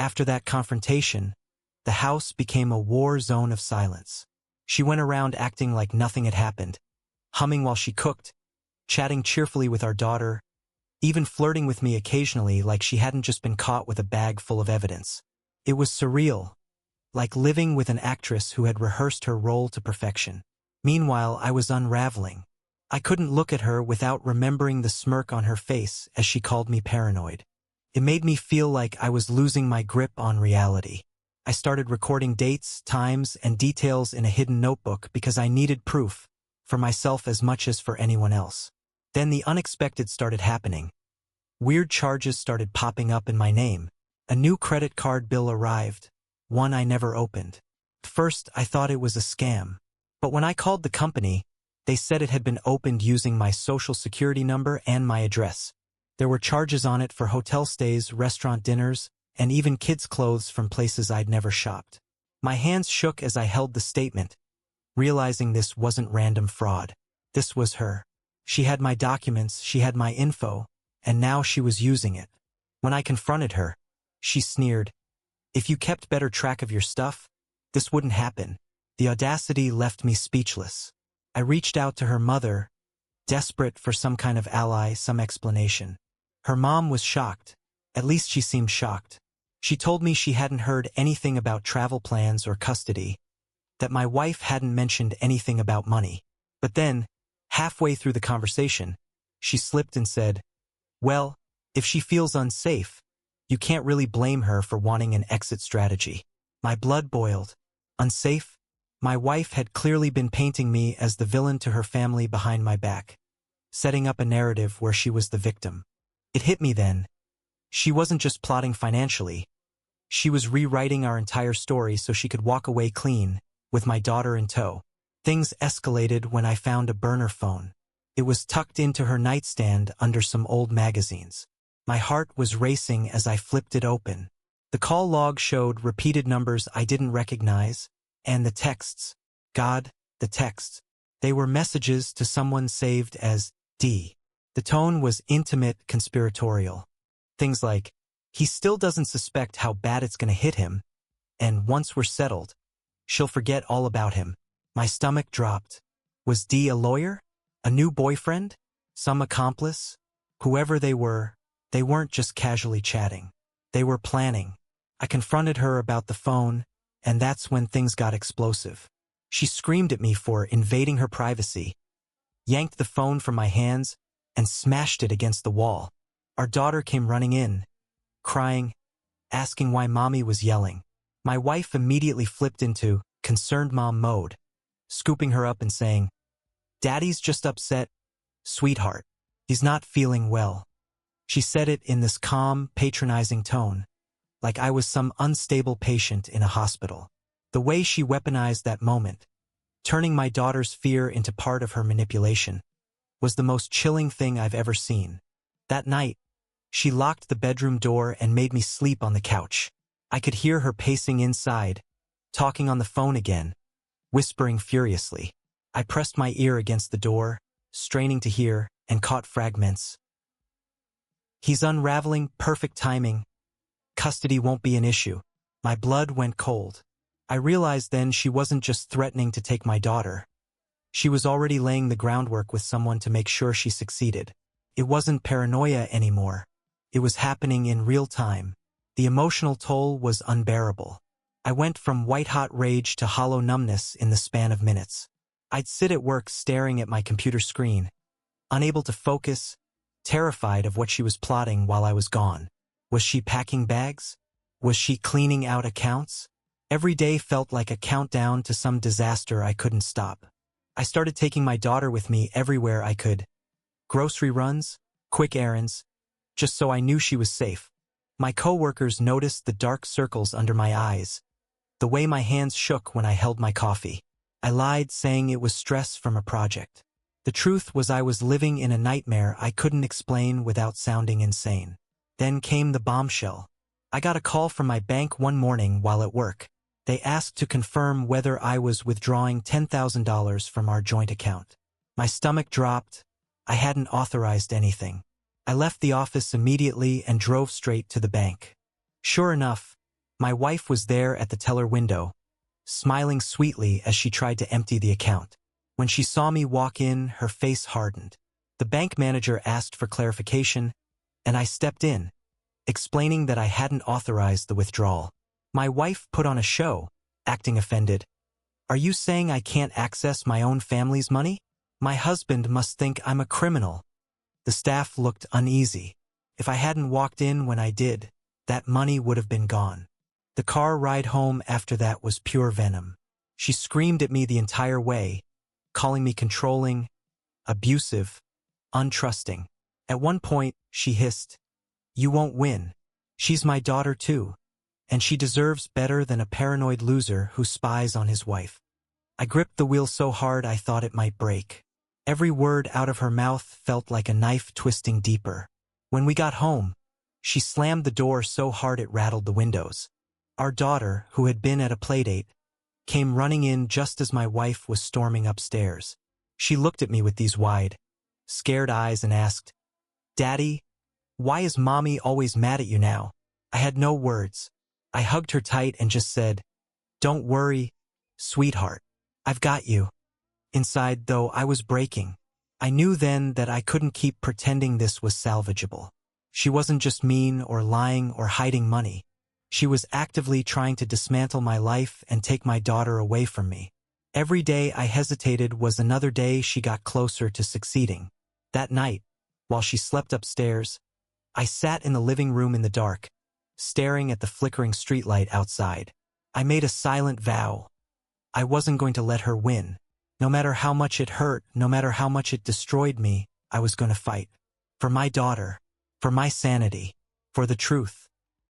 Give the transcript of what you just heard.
After that confrontation, the house became a war zone of silence. She went around acting like nothing had happened, humming while she cooked, chatting cheerfully with our daughter, even flirting with me occasionally like she hadn't just been caught with a bag full of evidence. It was surreal, like living with an actress who had rehearsed her role to perfection. Meanwhile, I was unraveling. I couldn't look at her without remembering the smirk on her face as she called me paranoid. It made me feel like I was losing my grip on reality. I started recording dates, times, and details in a hidden notebook because I needed proof, for myself as much as for anyone else. Then the unexpected started happening. Weird charges started popping up in my name. A new credit card bill arrived, one I never opened. At first, I thought it was a scam. But when I called the company, they said it had been opened using my social security number and my address. There were charges on it for hotel stays, restaurant dinners, and even kids' clothes from places I'd never shopped. My hands shook as I held the statement, realizing this wasn't random fraud. This was her. She had my documents, she had my info, and now she was using it. When I confronted her, she sneered, "If you kept better track of your stuff, this wouldn't happen." The audacity left me speechless. I reached out to her mother, desperate for some kind of ally, some explanation. Her mom was shocked. At least she seemed shocked. She told me she hadn't heard anything about travel plans or custody, that my wife hadn't mentioned anything about money. But then, halfway through the conversation, she slipped and said, "Well, if she feels unsafe, you can't really blame her for wanting an exit strategy." My blood boiled. Unsafe? My wife had clearly been painting me as the villain to her family behind my back, setting up a narrative where she was the victim. It hit me then. She wasn't just plotting financially. She was rewriting our entire story so she could walk away clean, with my daughter in tow. Things escalated when I found a burner phone. It was tucked into her nightstand under some old magazines. My heart was racing as I flipped it open. The call log showed repeated numbers I didn't recognize, and the texts. God, the texts. They were messages to someone saved as D. The tone was intimate, conspiratorial. Things like, "He still doesn't suspect how bad it's going to hit him, and once we're settled, she'll forget all about him." My stomach dropped. Was D a lawyer? A new boyfriend? Some accomplice? Whoever they weren't just casually chatting. They were planning. I confronted her about the phone, and that's when things got explosive. She screamed at me for invading her privacy, yanked the phone from my hands, and smashed it against the wall. Our daughter came running in, crying, asking why Mommy was yelling. My wife immediately flipped into concerned mom mode, scooping her up and saying, "Daddy's just upset, sweetheart. He's not feeling well." She said it in this calm, patronizing tone, like I was some unstable patient in a hospital. The way she weaponized that moment, turning my daughter's fear into part of her manipulation, was the most chilling thing I've ever seen. That night, she locked the bedroom door and made me sleep on the couch. I could hear her pacing inside, talking on the phone again, whispering furiously. I pressed my ear against the door, straining to hear, and caught fragments. "He's unraveling, perfect timing. Custody won't be an issue." My blood went cold. I realized then she wasn't just threatening to take my daughter. She was already laying the groundwork with someone to make sure she succeeded. It wasn't paranoia anymore. It was happening in real time. The emotional toll was unbearable. I went from white-hot rage to hollow numbness in the span of minutes. I'd sit at work staring at my computer screen, unable to focus, terrified of what she was plotting while I was gone. Was she packing bags? Was she cleaning out accounts? Every day felt like a countdown to some disaster I couldn't stop. I started taking my daughter with me everywhere I could. Grocery runs, quick errands, just so I knew she was safe. My coworkers noticed the dark circles under my eyes, the way my hands shook when I held my coffee. I lied, saying it was stress from a project. The truth was I was living in a nightmare I couldn't explain without sounding insane. Then came the bombshell. I got a call from my bank one morning while at work. They asked to confirm whether I was withdrawing $10,000 from our joint account. My stomach dropped. I hadn't authorized anything. I left the office immediately and drove straight to the bank. Sure enough, My wife was there at the teller window, smiling sweetly as she tried to empty the account. When she saw me walk in, her face hardened. The bank manager asked for clarification, and I stepped in, explaining that I hadn't authorized the withdrawal. My wife put on a show, acting offended. "Are you saying I can't access my own family's money? My husband must think I'm a criminal." The staff looked uneasy. If I hadn't walked in when I did, that money would have been gone. The car ride home after that was pure venom. She screamed at me the entire way, calling me controlling, abusive, untrusting. At one point, she hissed, "You won't win. She's my daughter too, and she deserves better than a paranoid loser who spies on his wife." I gripped the wheel so hard I thought it might break. Every word out of her mouth felt like a knife twisting deeper. When we got home, she slammed the door so hard it rattled the windows. Our daughter, who had been at a playdate, came running in just as my wife was storming upstairs. She looked at me with these wide, scared eyes and asked, "Daddy, why is Mommy always mad at you now?" I had no words. I hugged her tight and just said, "Don't worry, sweetheart. I've got you." Inside, though, I was breaking. I knew then that I couldn't keep pretending this was salvageable. She wasn't just mean or lying or hiding money. She was actively trying to dismantle my life and take my daughter away from me. Every day I hesitated was another day she got closer to succeeding. That night, while she slept upstairs, I sat in the living room in the dark, staring at the flickering streetlight outside. I made a silent vow. I wasn't going to let her win. No matter how much it hurt, no matter how much it destroyed me, I was going to fight. For my daughter, for my sanity, for the truth.